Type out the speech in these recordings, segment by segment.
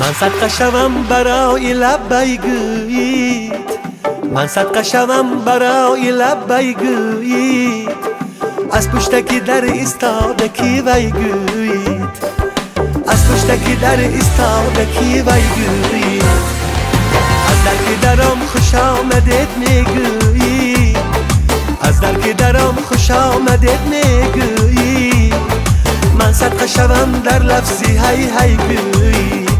من صدقه شوم برای لبیگویی، من صدقه شوم برای لبیگویی، از پشتکی در ایستاده کی ویگویید، از پشتکی در ایستاده کی ویگویید، از در که درم خوش آمدید میگویی، از در که درم خوش آمدید میگویی، من صدقه شوم در لفظی هی هی گویید،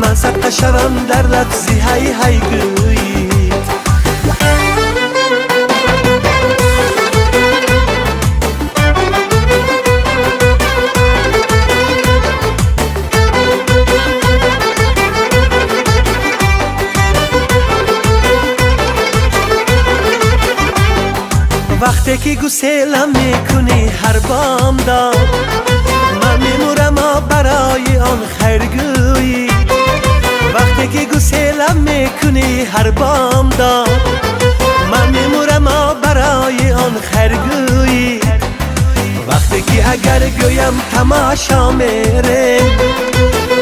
من صدقه شوم در لفظی هی هی گویید. وقتی که گسلم میکنی هر بامداد، من میمورم برای آن خیرگویی، وقتی که گسلم میکنی هر بامداد، من میمورم برای آن خیرگویی، وقتی که اگر گویم تماشا میریم،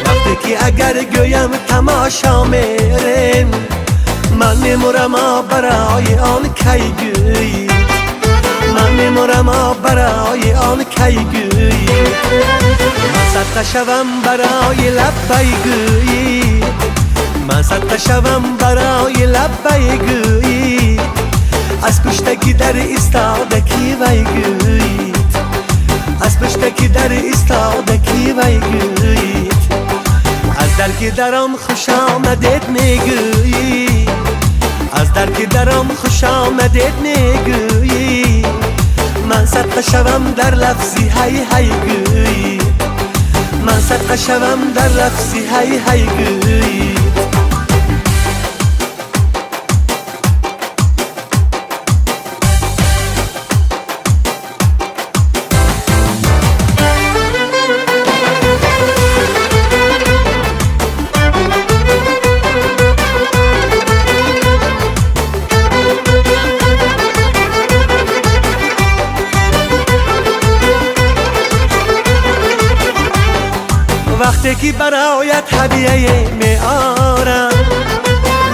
وقتی که اگر گویم تماشا میریم، من میمورم برای آن کیگویی، من میمورم برای آن کیگویی، من صدقه شوم برای لبیگویی، من صدقه شوم برای لبیگویی، از پشتکی در ایستاده کی ویگویید، از پشتکی در ایستاده کی ویگویید، از در که درم خوش آمدید میگویی، از در که درم خوش آمدید میگویی، من صدقه شوم در لفظی هی هی گویید، من صدقه شوم در لفظی هی هی گویید. وقتی که برایت هدیه میارم،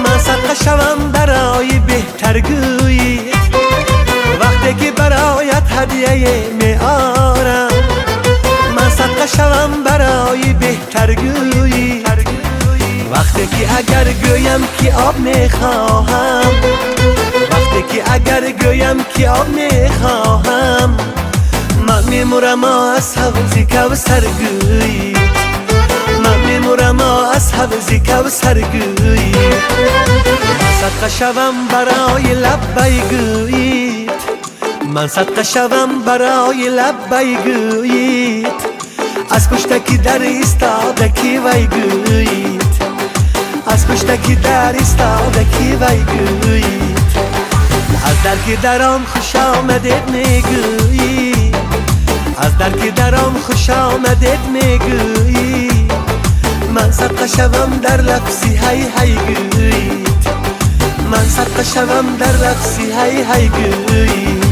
من صدقه شوم برای بهتر گویی، وقتی که برایت هدیه میارم، من صدقه شوم برای بهتر گویی، وقتی که اگر گویم که آب میخواهم، وقتی که اگر گویم که آب میخواهم، من میمورم از حوضی کوثر گویی، من میمورم از حوضی کوثر گویی، من صدقه شوم برای لبیگویید، من صدقه شوم برای لبیگویید، از پشتکی در ایستاده کی ویگویید، از پشتکی در ایستاده کی ویگویید، از در که درم خوش آمدید میگویی، از در که درم خوش آمدید میگویی، من صدقه شوم در لفظی هی هی گویید، من صدقه شوم در لفظی هی هی گویید.